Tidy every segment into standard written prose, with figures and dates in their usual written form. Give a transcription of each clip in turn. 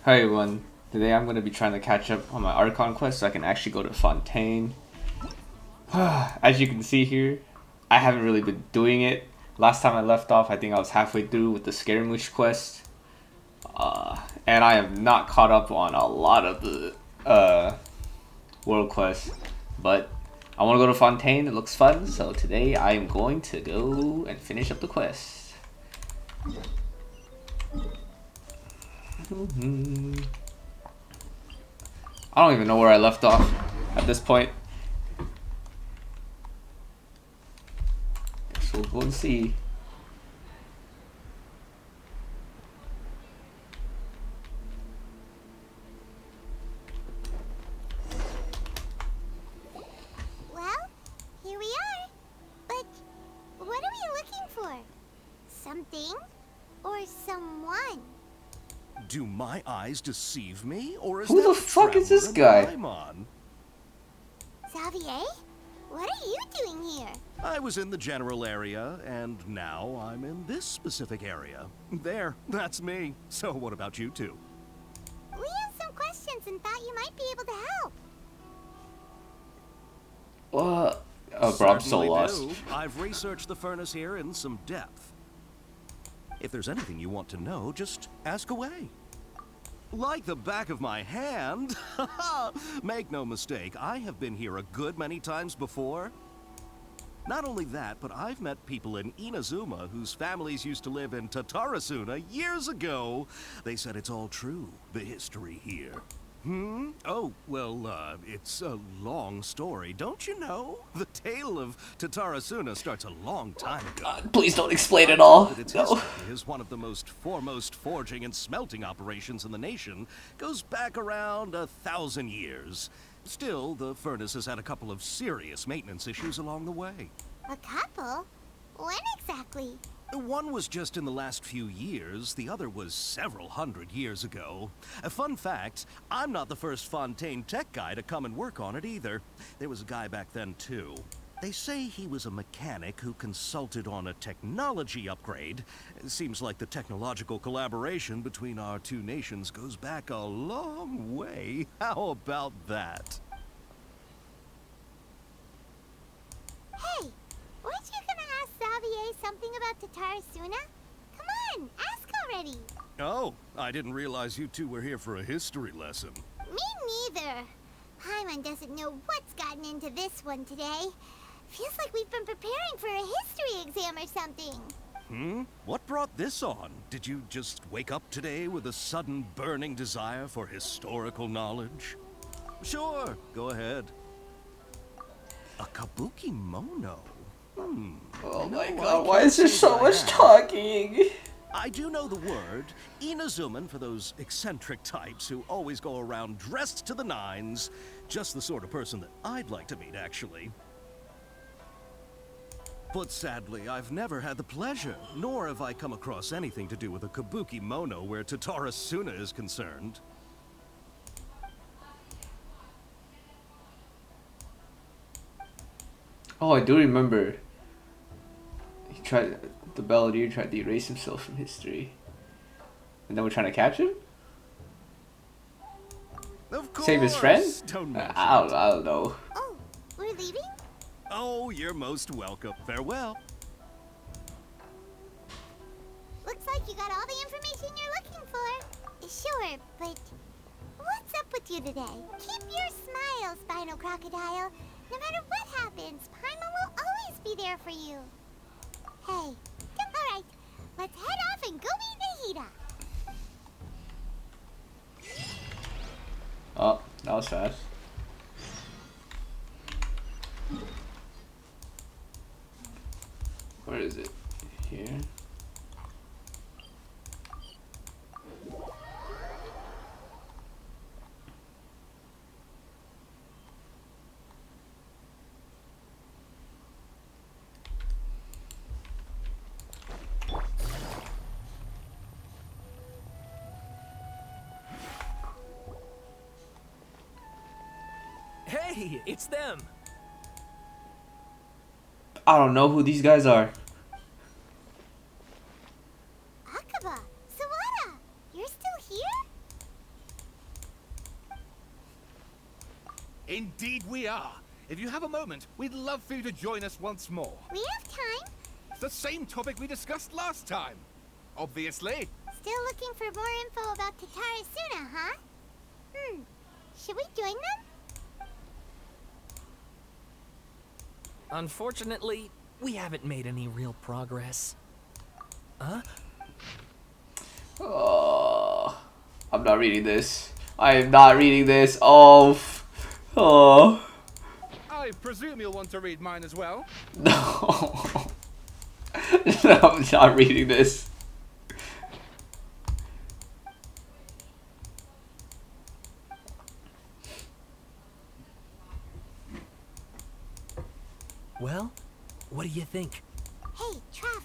Hi everyone, today I'm going to be trying to catch up on my Archon Quest so I can actually go to Fontaine. As you can see here, I haven't really been doing it. Last time I left off, I think I was halfway through with the Scaramouche quest. And I am not caught up on a lot of the world quests. But I want to go to Fontaine, it looks fun, so today I am going to go and finish up the quest. I don't even know where I left off at this point. So we'll go and see. Well, here we are. But what are we looking for? Something or someone? Do my eyes deceive me, or is Who the fuck is this guy? I'm on? Xavier? What are you doing here? I was in the general area, and now I'm in this specific area. There, that's me. So what about you two? We have some questions and thought you might be able to help. What? Oh, bro, I'm so Certainly lost. do. I've researched the furnace here in some depth. If there's anything you want to know, just ask away. Like the back of my hand. Make no mistake, I have been here a good many times before. Not only that, but I've met people in Inazuma whose families used to live in Tatarasuna years ago. They said it's all true, the history here. Oh, well, it's a long story, don't you know? The tale of Tatarasuna starts a long time ago. Please don't explain it all. Its No. history is one of the most foremost forging and smelting operations in the nation. Goes back around 1,000 years. Still, the furnace has had a couple of serious maintenance issues along the way. A couple? When exactly? One was just in the last few years, the other was several hundred years ago. A fun fact, I'm not the first Fontaine tech guy to come and work on it either. There was a guy back then too. They say he was a mechanic who consulted on a technology upgrade. It seems like the technological collaboration between our two nations goes back a long way. How about that? Hey, weren't you gonna ask Xavier something about Tatarasuna? Come on, ask already. Oh, I didn't realize you two were here for a history lesson. Me neither. Paimon doesn't know what's gotten into this one today. Feels like we've been preparing for a history exam or something. What brought this on? Did you just wake up today with a sudden burning desire for historical knowledge? Sure, go ahead. A kabuki mono? Oh No, my I god, why can't is there say so that I much have. talking? I do know the word. Inazuman for those eccentric types who always go around dressed to the nines. Just the sort of person that I'd like to meet, actually. But sadly, I've never had the pleasure, nor have I come across anything to do with a kabuki mono where Tatarasuna is concerned. Oh, I do remember. The Balladeer tried to erase himself from history. And then we're trying to catch him? Of course! Save his friend? Don't mention I it. don't know. Oh, we're leaving? Oh, you're most welcome. Farewell. Looks like you got all the information you're looking for. Sure, but what's up with you today? Keep your smile, Spinal Crocodile. No matter what happens, Paimon will always be there for you. Hey, alright, let's head off and go meet Nahida. Oh, that was fast. Where is it? Here? Hey, it's them. I don't know who these guys are. Indeed we are. If you have a moment, we'd love for you to join us once more. We have time. It's the same topic we discussed last time. Obviously. Still looking for more info about Tatarasuna, huh? Should we join them? Unfortunately, we haven't made any real progress. Huh? Oh, I'm not reading this. I am not reading this. Oh. I presume you'll want to read mine as well. No. No, I'm not reading this. Well, what do you think? Hey, Traveler.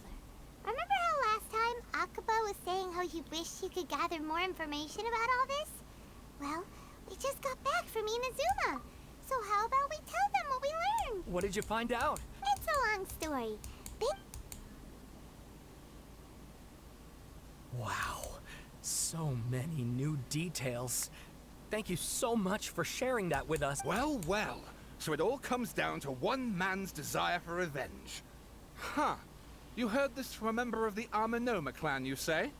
Remember how last time Akaba was saying how you wished you could gather more information about all this? Well, we just got back from Inazuma. So how about we tell them what we learned? What did you find out? It's a long story. Wow, so many new details. Thank you so much for sharing that with us. Well, well. So it all comes down to one man's desire for revenge. Huh. You heard this from a member of the Amanoma clan, you say?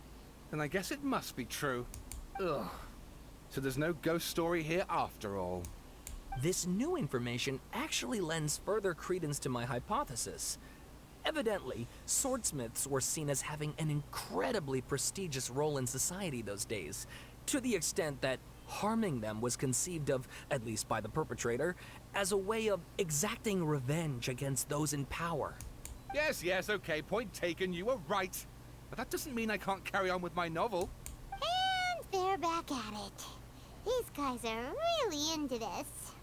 Then I guess it must be true. Ugh. So there's no ghost story here after all. This new information actually lends further credence to my hypothesis. Evidently, swordsmiths were seen as having an incredibly prestigious role in society those days, to the extent that harming them was conceived of, at least by the perpetrator, as a way of exacting revenge against those in power. Yes, okay, point taken, you were right. But that doesn't mean I can't carry on with my novel. And they're back at it. These guys are really into this.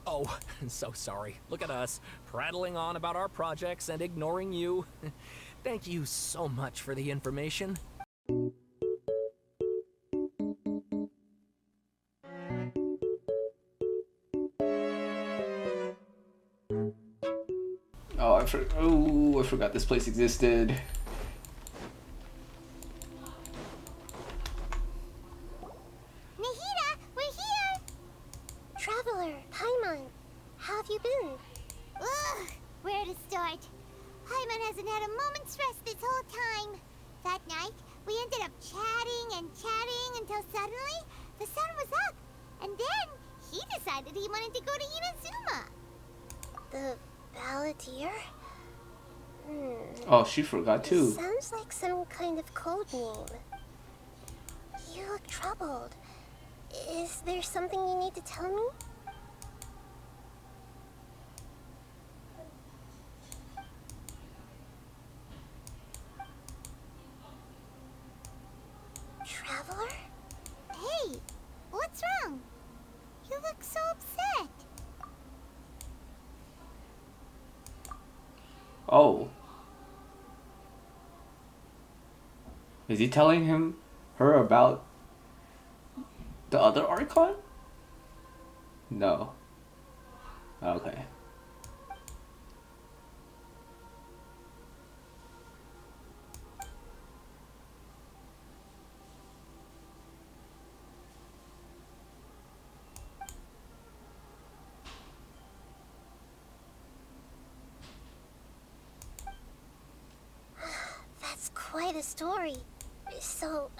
Oh, so sorry. Look at us, prattling on about our projects and ignoring you. Thank you so much for the information. Oh, I forgot this place existed. Nahida, we're here! Traveler, Paimon, how have you been? Ugh, where to start? Paimon hasn't had a moment's rest this whole time. That night, we ended up chatting until suddenly the sun was up. And then he decided he wanted to go to Inazuma. The Balladeer? Oh, she forgot too. Sounds like some kind of code name. You look troubled. Is there something you need to tell me? Traveler? Hey, what's wrong? You look so upset. Oh. Is he telling her about the other Archon? No. Okay. That's quite a story. So,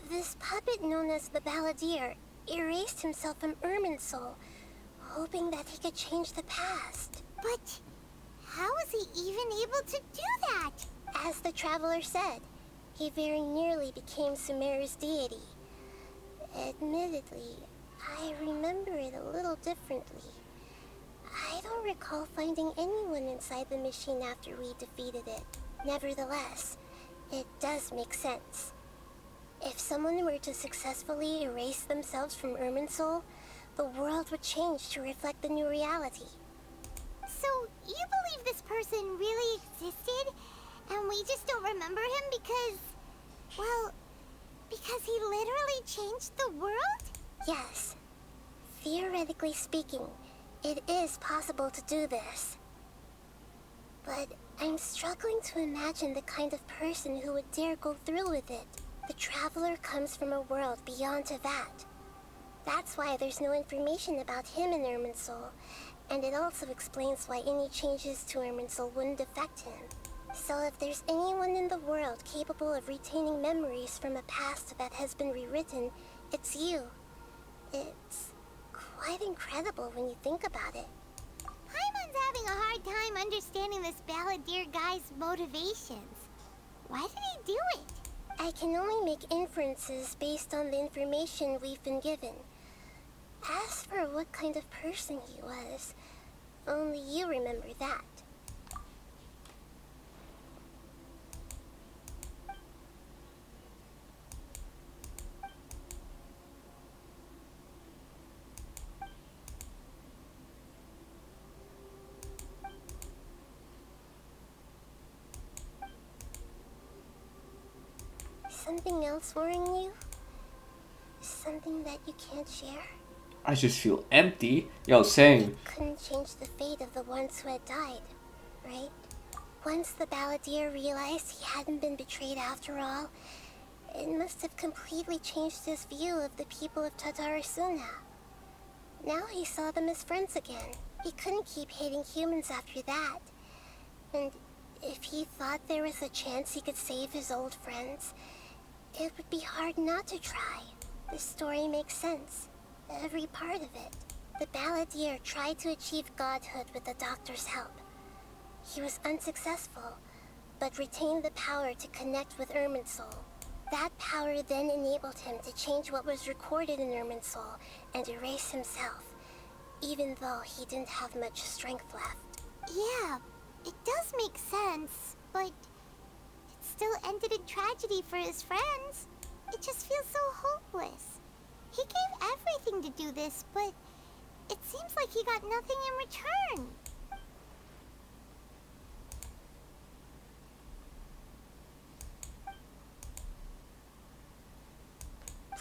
this puppet known as the Balladeer erased himself from Irminsul, hoping that he could change the past. But how was he even able to do that? As the Traveler said, he very nearly became Sumeru's deity. Admittedly, I remember it a little differently. I don't recall finding anyone inside the machine after we defeated it. Nevertheless, it does make sense. If someone were to successfully erase themselves from Irminsul, the world would change to reflect the new reality. So, you believe this person really existed, and we just don't remember him because, well, because he literally changed the world? Yes. Theoretically speaking, it is possible to do this. But I'm struggling to imagine the kind of person who would dare go through with it. The Traveler comes from a world beyond Tevat. That's why there's no information about him in Irminsul, and it also explains why any changes to Irminsul wouldn't affect him. So if there's anyone in the world capable of retaining memories from a past that has been rewritten, it's you. It's quite incredible when you think about it. Paimon's having a hard time understanding this balladeer guy's motivations. Why did he do it? I can only make inferences based on the information we've been given. As for what kind of person he was, only you remember that. Something else worrying you? Something that you can't share? I just feel empty. Yo, same. You couldn't change the fate of the ones who had died, right? Once the balladeer realized he hadn't been betrayed after all, it must have completely changed his view of the people of Tatarasuna. Now he saw them as friends again. He couldn't keep hating humans after that. And if he thought there was a chance he could save his old friends, it would be hard not to try. This story makes sense. Every part of it. The balladeer tried to achieve godhood with the doctor's help. He was unsuccessful, but retained the power to connect with Irminsul. That power then enabled him to change what was recorded in Irminsul and erase himself, even though he didn't have much strength left. Yeah, it does make sense, but it still ended in tragedy for his friends. It just feels so hopeless. He gave everything to do this, but it seems like he got nothing in return.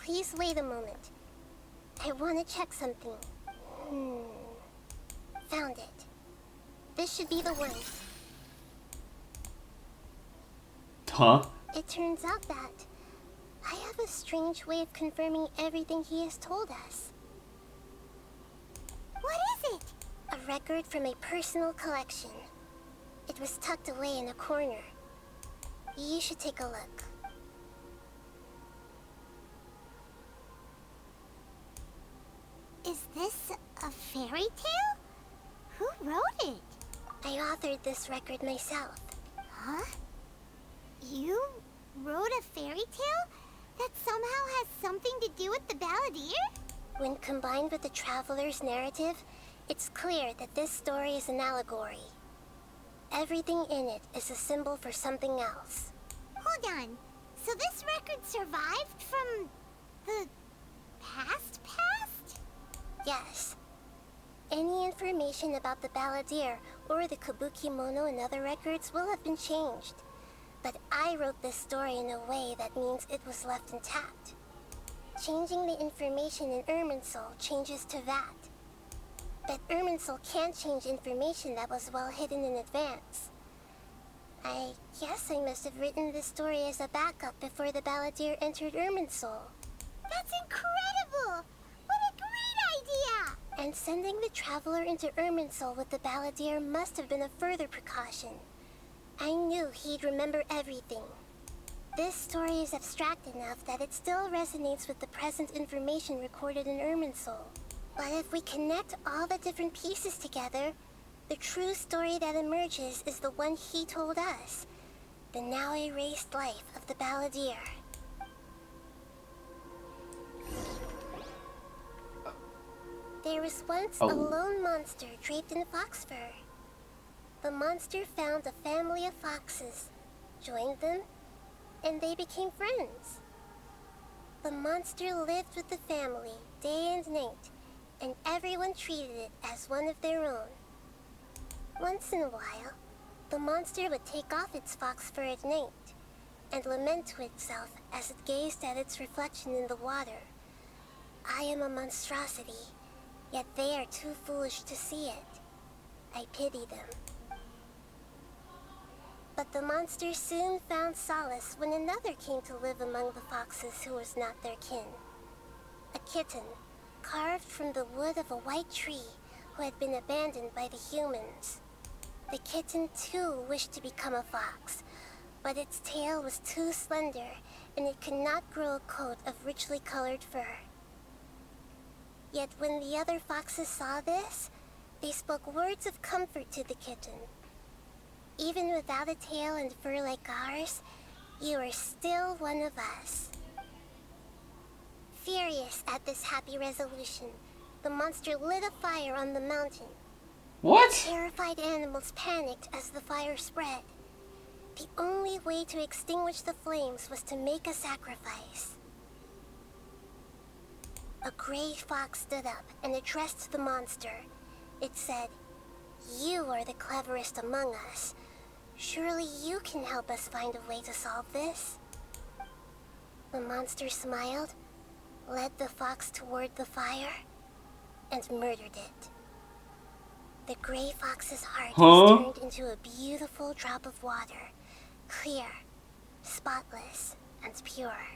Please wait a moment. I want to check something. Found it. This should be the one. Huh? It turns out that I have a strange way of confirming everything he has told us. What is it? A record from a personal collection. It was tucked away in a corner. You should take a look. Is this a fairy tale? Who wrote it? I authored this record myself. Huh? You wrote a fairy tale that somehow has something to do with the balladeer? When combined with the traveler's narrative, it's clear that this story is an allegory. Everything in it is a symbol for something else. Hold on. So this record survived from the past? Yes. Any information about the balladeer or the kabuki mono in other records will have been changed. But I wrote this story in a way that means it was left intact. Changing the information in Irminsul changes to that. But Irminsul can't change information that was well hidden in advance. I guess I must have written this story as a backup before the balladeer entered Irminsul. That's incredible! What a great idea! And sending the traveler into Irminsul with the balladeer must have been a further precaution. I knew he'd remember everything. This story is abstract enough that it still resonates with the present information recorded in Irminsul. But if we connect all the different pieces together, the true story that emerges is the one he told us. The now erased life of the balladeer. There was once a lone monster draped in fox fur. The monster found a family of foxes, joined them, and they became friends. The monster lived with the family day and night, and everyone treated it as one of their own. Once in a while, the monster would take off its fox fur at night and lament to itself as it gazed at its reflection in the water. I am a monstrosity, yet they are too foolish to see it. I pity them. But the monster soon found solace when another came to live among the foxes who was not their kin. A kitten, carved from the wood of a white tree who had been abandoned by the humans. The kitten too wished to become a fox, but its tail was too slender and it could not grow a coat of richly colored fur. Yet when the other foxes saw this, they spoke words of comfort to the kitten. Even without a tail and fur like ours, you are still one of us. Furious at this happy resolution, the monster lit a fire on the mountain. What? Terrified animals panicked as the fire spread. The only way to extinguish the flames was to make a sacrifice. A gray fox stood up and addressed the monster. It said, "You are the cleverest among us. Surely you can help us find a way to solve this." The monster smiled, led the fox toward the fire, and murdered it. The gray fox's heart was turned into a beautiful drop of water, clear, spotless, and pure.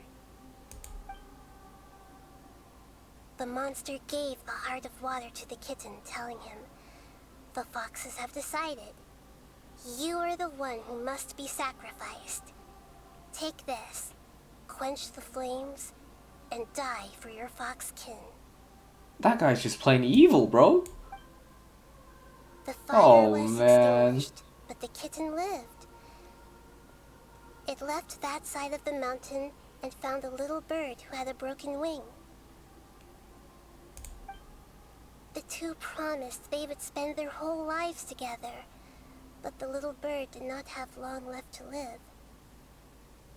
The monster gave the heart of water to the kitten, telling him, "The foxes have decided. You are the one who must be sacrificed. Take this, quench the flames, and die for your fox kin." That guy's just plain evil, bro. The fire Oh, was man. extinguished, but the kitten lived. It left that side of the mountain and found a little bird who had a broken wing. The two promised they would spend their whole lives together, but the little bird did not have long left to live.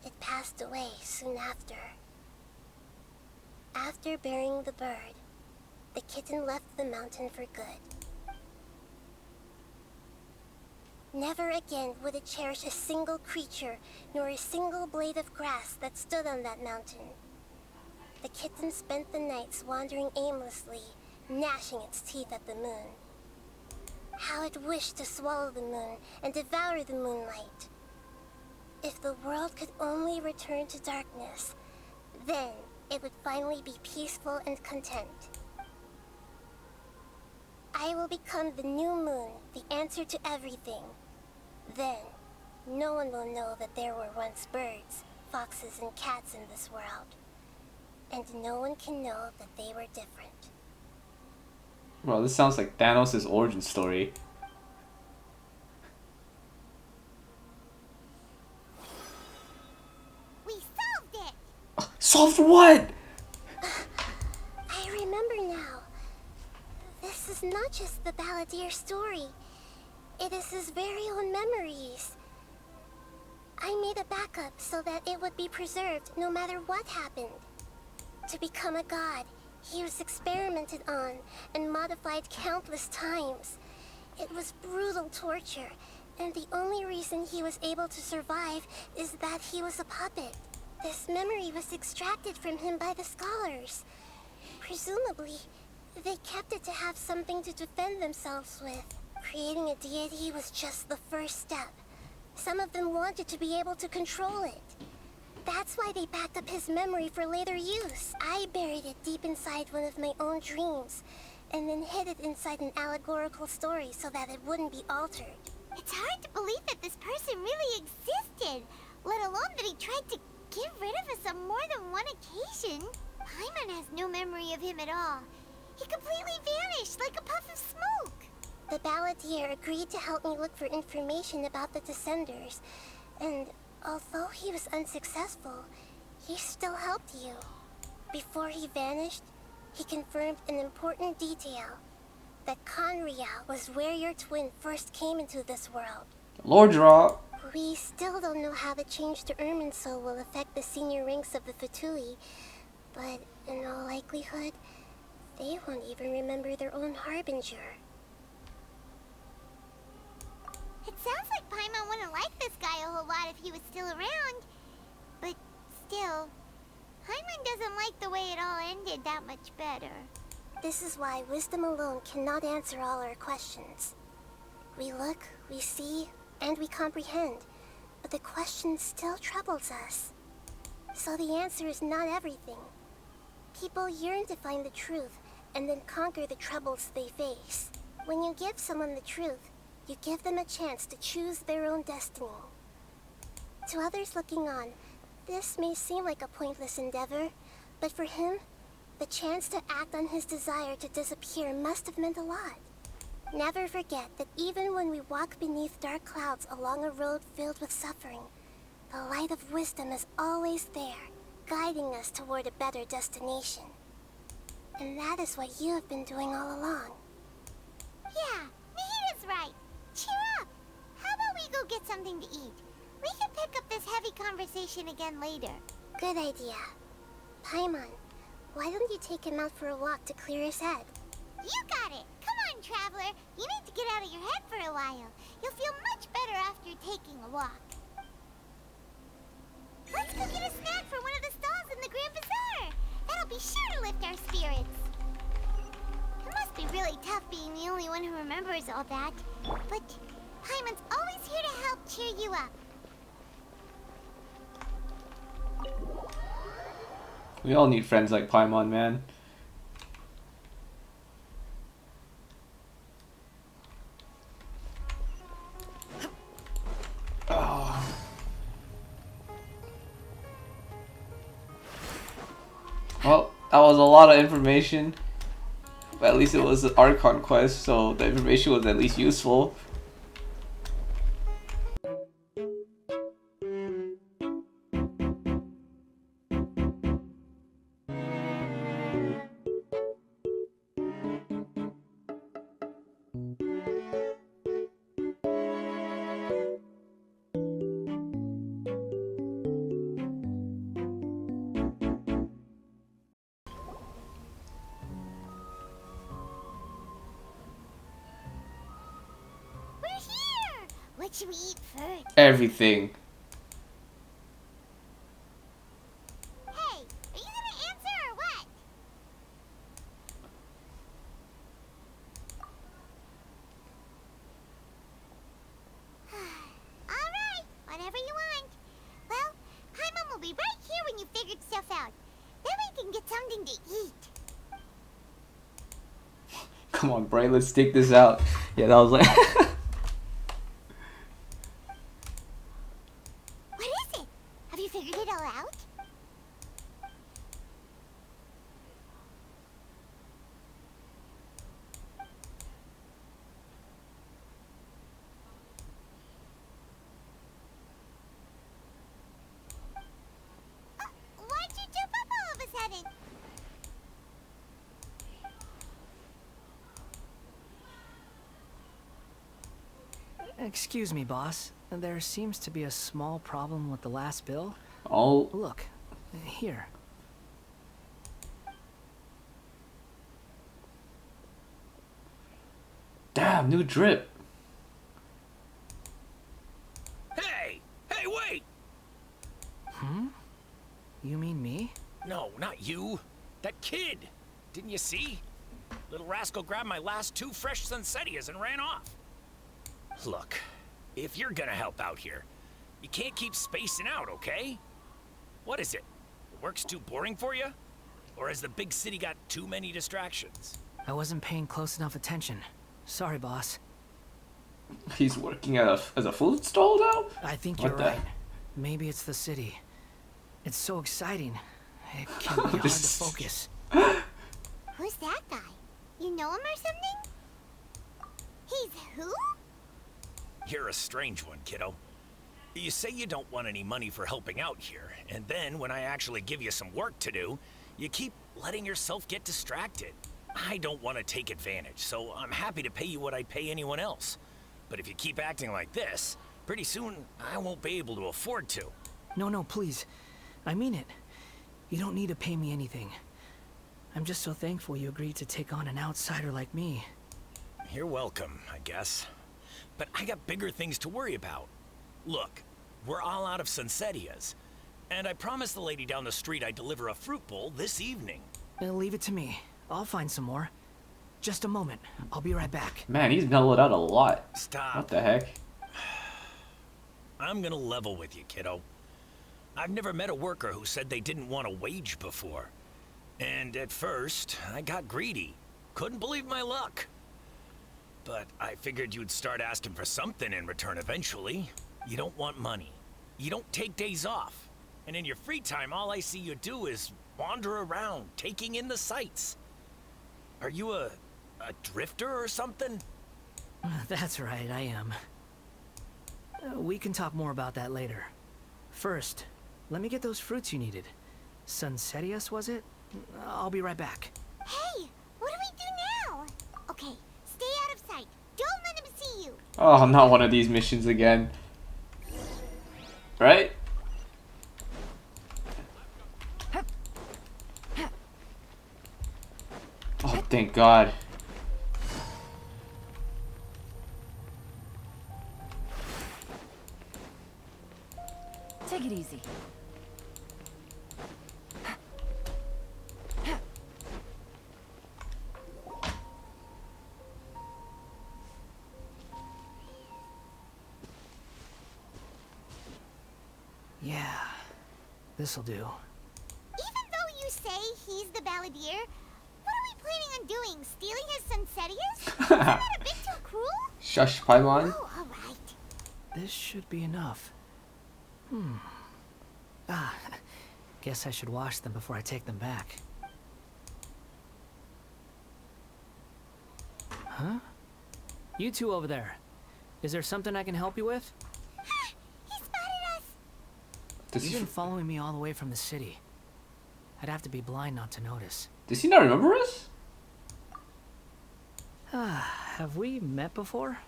It passed away soon after. After burying the bird, the kitten left the mountain for good. Never again would it cherish a single creature, nor a single blade of grass that stood on that mountain. The kitten spent the nights wandering aimlessly, gnashing its teeth at the moon. How it wished to swallow the moon and devour the moonlight. If the world could only return to darkness, then it would finally be peaceful and content. I will become the new moon, the answer to everything. Then, no one will know that there were once birds, foxes, and cats in this world. And no one can know that they were different. Bro, this sounds like Thanos' origin story. We solved it! Solved what? I remember now. This is not just the Balladeer story. It is his very own memories. I made a backup so that it would be preserved no matter what happened. To become a god, he was experimented on and modified countless times. It was brutal torture, and the only reason he was able to survive is that he was a puppet. This memory was extracted from him by the scholars. Presumably, they kept it to have something to defend themselves with. Creating a deity was just the first step. Some of them wanted to be able to control it. That's why they backed up his memory for later use. I buried it deep inside one of my own dreams, and then hid it inside an allegorical story so that it wouldn't be altered. It's hard to believe that this person really existed, let alone that he tried to get rid of us on more than one occasion. Paimon has no memory of him at all. He completely vanished like a puff of smoke. The Balladeer agreed to help me look for information about the Descenders, and although he was unsuccessful, he still helped you. Before he vanished, he confirmed an important detail, that Conria was where your twin first came into this world. Lord Drop. We still don't know how the change to Irminsul will affect the senior ranks of the Fatui, but in all likelihood, they won't even remember their own Harbinger. It sounds like Paimon wouldn't like this guy a whole lot if he was still around. But still, Paimon doesn't like the way it all ended that much better. This is why wisdom alone cannot answer all our questions. We look, we see, and we comprehend, but the question still troubles us. So the answer is not everything. People yearn to find the truth, and then conquer the troubles they face. When you give someone the truth, you give them a chance to choose their own destiny. To others looking on, this may seem like a pointless endeavor, but for him, the chance to act on his desire to disappear must have meant a lot. Never forget that even when we walk beneath dark clouds along a road filled with suffering, the light of wisdom is always there, guiding us toward a better destination. And that is what you have been doing all along. Yeah, Nahita's right. Cheer up. How about we go get something to eat? We can pick up this heavy conversation again later. Good idea. Paimon, why don't you take him out for a walk to clear his head? You got it. Come on, traveler. You need to get out of your head for a while. You'll feel much better after taking a walk. Let's go get a snack from one of the stalls in the Grand Bazaar. That'll be sure to lift our spirits. It must be really tough being the only one who remembers all that. But Paimon's always here to help cheer you up. We all need friends like Paimon, man. Oh. Well, that was a lot of information. But at least it was an Archon Quest, so the information was at least useful. What should we eat first? Everything. Hey, are you gonna answer or what? Alright, whatever you want. Well, Paimon will be right here when you figured stuff out. Then we can get something to eat. Come on, Bray, let's stick this out. Yeah, that was like... What is it? Have you figured it all out? Why'd you jump up all of a sudden? Excuse me, boss. There seems to be a small problem with the last bill. Oh, Look, here. damn, new drip. Hey! Hey, wait! You mean me? No, not you. That kid. Didn't you see? Little rascal grabbed my last 2 fresh Sunsettias and ran off. Look, if you're gonna help out here, you can't keep spacing out, okay? What is it? Work's too boring for you? Or has the big city got too many distractions? I wasn't paying close enough attention. Sorry, boss. He's working at as a food stall now? I think What you're the- right. Maybe it's the city. It's so exciting. It can be hard to This- focus. Who's that guy? You know him or something? He's who? You're a strange one, kiddo. You say you don't want any money for helping out here, and then when I actually give you some work to do, you keep letting yourself get distracted. I don't want to take advantage, so I'm happy to pay you what I'd pay anyone else. But if you keep acting like this, pretty soon I won't be able to afford to. No, please. I mean it. You don't need to pay me anything. I'm just so thankful you agreed to take on an outsider like me. You're welcome, I guess. But I got bigger things to worry about. Look, we're all out of Sunsettias, and I promised the lady down the street I'd deliver a fruit bowl this evening. Leave it to me. I'll find some more. Just a moment. I'll be right back. Man, he's mellowed out a lot. Stop. What the heck? I'm gonna level with you, kiddo. I've never met a worker who said they didn't want a wage before. And at first, I got greedy. Couldn't believe my luck. But I figured you'd start asking for something in return eventually. You don't want money. You don't take days off. And in your free time, all I see you do is wander around, taking in the sights. Are you a drifter or something? That's right, I am. We can talk more about that later. First, let me get those fruits you needed. Sunsetius, was it? I'll be right back. Hey, what do we do now? Okay, stay out of sight. Don't let him see you. Oh, not one of these missions again. Right? Oh, thank God. Take it easy. Yeah, this'll do. Even though you say he's the balladeer, what are we planning on doing? Stealing his Sunsetius? Isn't that a bit too cruel? Shush, Paimon. Oh, alright. This should be enough. Guess I should wash them before I take them back. Huh? You two over there. Is there something I can help you with? He spotted us. Does You've been following me all the way from the city. I'd have to be blind not to notice. does he not remember us? Have we met before?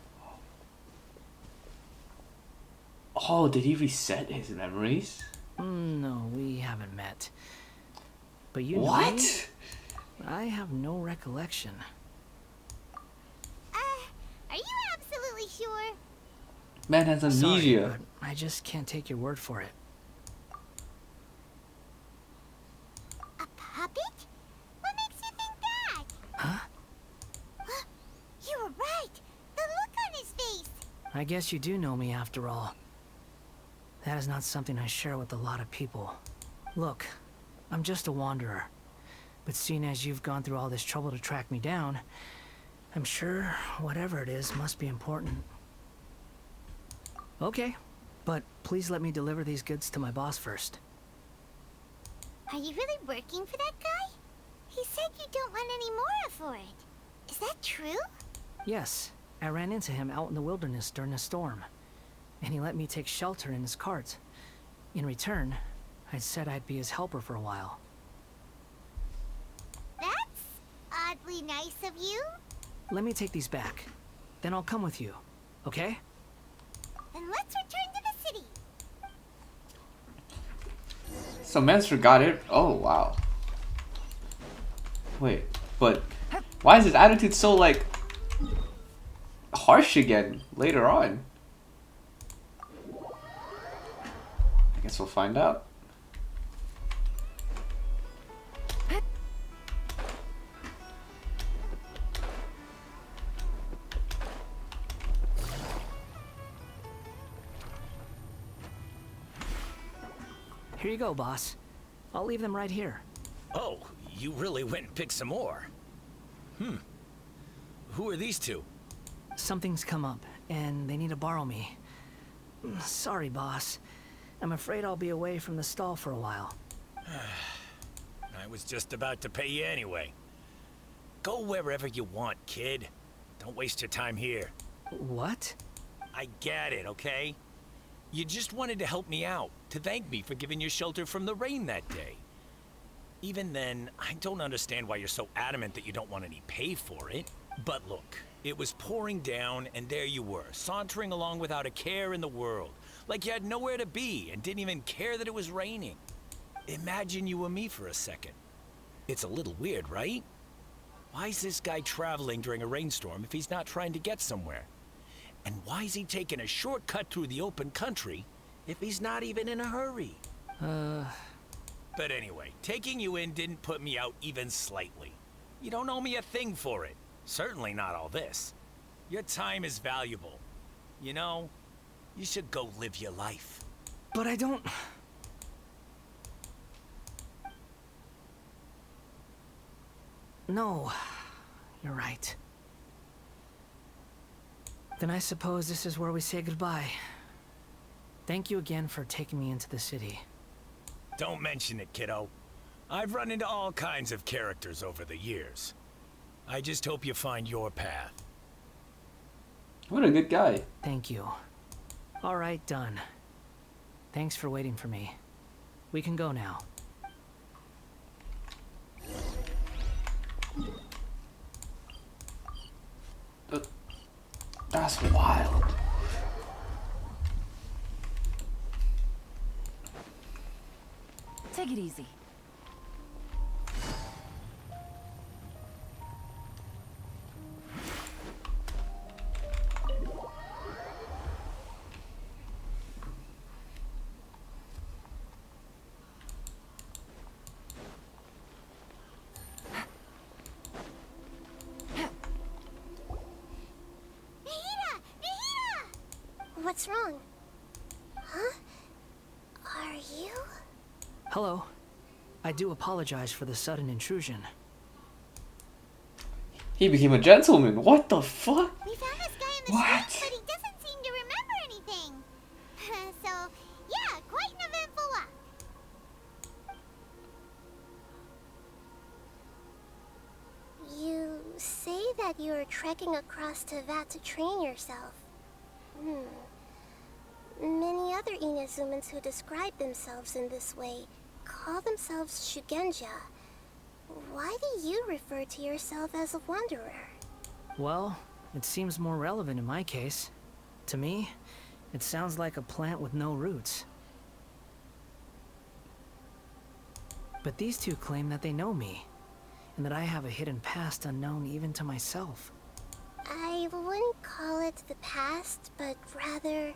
Oh, did he reset his memories? No, we haven't met. But you know me? What? I have no recollection. Are you absolutely sure? Man has Sorry, amnesia. but I just can't take your word for it. A puppet? What makes you think that? Huh? You were right. The look on his face. I guess you do know me after all. That is not something I share with a lot of people. Look, I'm just a wanderer. But seeing as you've gone through all this trouble to track me down, I'm sure whatever it is must be important. Okay, but please let me deliver these goods to my boss first. Are you really working for that guy? He said you don't want any more for it. Is that true? Yes, I ran into him out in the wilderness during a storm. And he let me take shelter in his cart. In return, I said I'd be his helper for a while. That's oddly nice of you. Let me take these back. Then I'll come with you, okay? Then let's return to the city. So man's forgot it. Oh, wow. Wait, but why is his attitude so, like, harsh again later on? I guess we'll find out. Here you go, boss. I'll leave them right here. Oh, you really went and picked some more. Who are these two? Something's come up, and they need to borrow me. Sorry, boss. I'm afraid I'll be away from the stall for a while. I was just about to pay you anyway. Go wherever you want, kid. Don't waste your time here. What? I get it, okay? You just wanted to help me out, to thank me for giving you shelter from the rain that day. Even then, I don't understand why you're so adamant that you don't want any pay for it. But look, it was pouring down, and there you were, sauntering along without a care in the world. Like you had nowhere to be, and didn't even care that it was raining. Imagine you were me for a second. It's a little weird, right? Why is this guy traveling during a rainstorm if he's not trying to get somewhere? And why is he taking a shortcut through the open country if he's not even in a hurry? But anyway, taking you in didn't put me out even slightly. You don't owe me a thing for it. Certainly not all this. Your time is valuable. You know, you should go live your life. But I don't... No. You're right. Then I suppose this is where we say goodbye. Thank you again for taking me into the city. Don't mention it, kiddo. I've run into all kinds of characters over the years. I just hope you find your path. What a good guy. Thank you. Alright, done. Thanks for waiting for me. We can go now. That's wild. Take it easy. What's wrong? Huh? Are you? Hello. I do apologize for the sudden intrusion. He became a gentleman. What the fuck? We found this guy in the What? street, but he doesn't seem to remember anything. So, yeah, quite an eventful walk. You say that you're trekking across Teyvat to train yourself. Many other Inazumans who describe themselves in this way call themselves Shugenja. Why do you refer to yourself as a wanderer? Well, it seems more relevant in my case. To me, it sounds like a plant with no roots. But these two claim that they know me, and that I have a hidden past unknown even to myself. I wouldn't call it the past, but rather...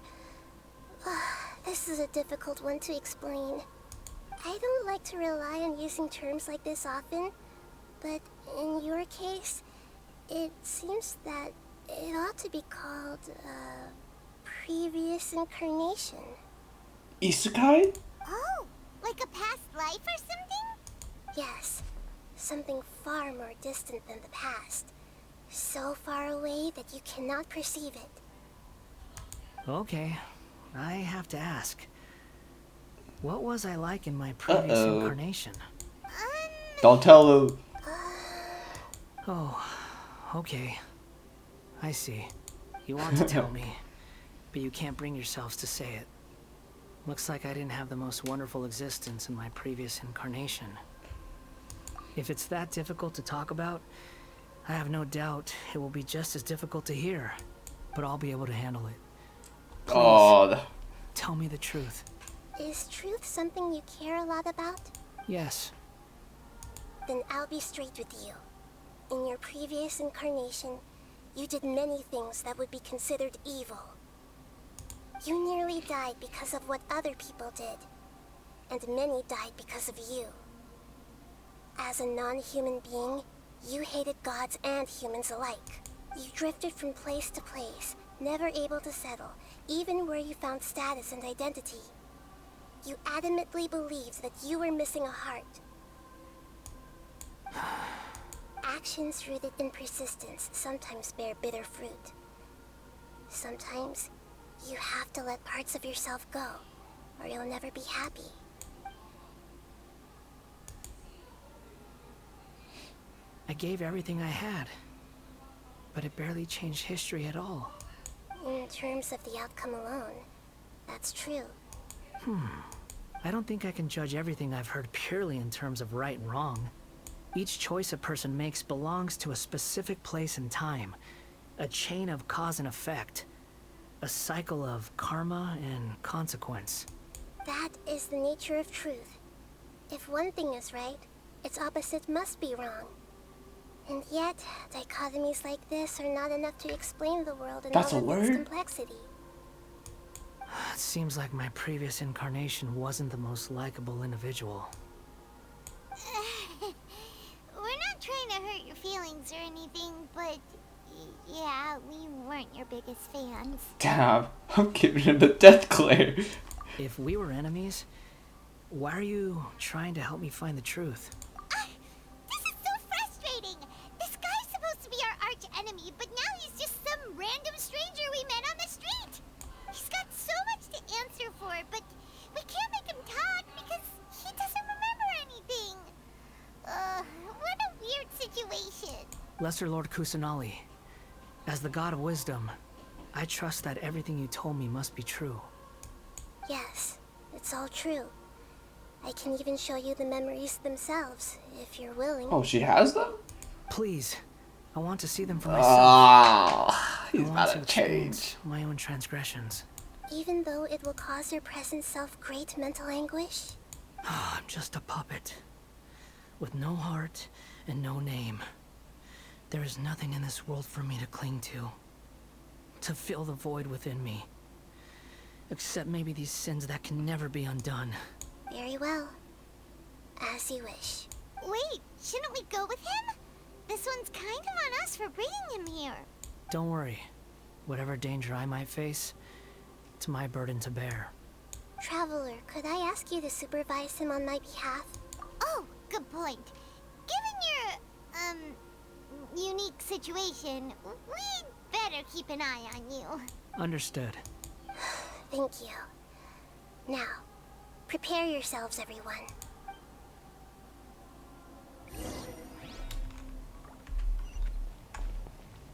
this is a difficult one to explain. I don't like to rely on using terms like this often, but in your case, it seems that it ought to be called previous incarnation. Isekai? Oh, like a past life or something? Yes, something far more distant than the past. So far away that you cannot perceive it. Okay, I have to ask. What was I like in my previous incarnation? Don't tell him. Oh, okay. I see. You want to tell me, but you can't bring yourselves to say it. Looks like I didn't have the most wonderful existence in my previous incarnation. If it's that difficult to talk about, I have no doubt it will be just as difficult to hear, but I'll be able to handle it. Please, Oh, tell me the truth. Is truth something you care a lot about? Yes. Then I'll be straight with you. In your previous incarnation, you did many things that would be considered evil. You nearly died because of what other people did, and many died because of you. As a non-human being, you hated gods and humans alike. You drifted from place to place, never able to settle, even where you found status and identity. You adamantly believed that you were missing a heart. Actions rooted in persistence sometimes bear bitter fruit. Sometimes, you have to let parts of yourself go, or you'll never be happy. I gave everything I had, but it barely changed history at all. In terms of the outcome alone, that's true. I don't think I can judge everything I've heard purely in terms of right and wrong. Each choice a person makes belongs to a specific place and time, a chain of cause and effect, a cycle of karma and consequence. That is the nature of truth. If one thing is right, its opposite must be wrong. And yet, dichotomies like this are not enough to explain the world in That's all a of its word? complexity. It seems like my previous incarnation wasn't the most likable individual. We're not trying to hurt your feelings or anything, but yeah, we weren't your biggest fans. damn. I'm giving him the death glare. If we were enemies, why are you trying to help me find the truth? This is so frustrating! This guy's supposed to be Lesser Lord Kusanali, as the god of wisdom, I trust that everything you told me must be true. Yes, it's all true. I can even show you the memories themselves, if you're willing. Oh, she has them? Please, I want to see them for myself. Oh, he's I about want to experience change. my own transgressions. Even though it will cause your present self great mental anguish? I'm just a puppet, with no heart and no name. There is nothing in this world for me to cling to fill the void within me. Except maybe these sins that can never be undone. Very well. As you wish. Wait, shouldn't we go with him? This one's kind of on us for bringing him here. Don't worry. Whatever danger I might face, it's my burden to bear. Traveler, could I ask you to supervise him on my behalf? Oh, good point. Given your, unique situation, we'd better keep an eye on you. Understood. Thank you. Now, prepare yourselves, everyone.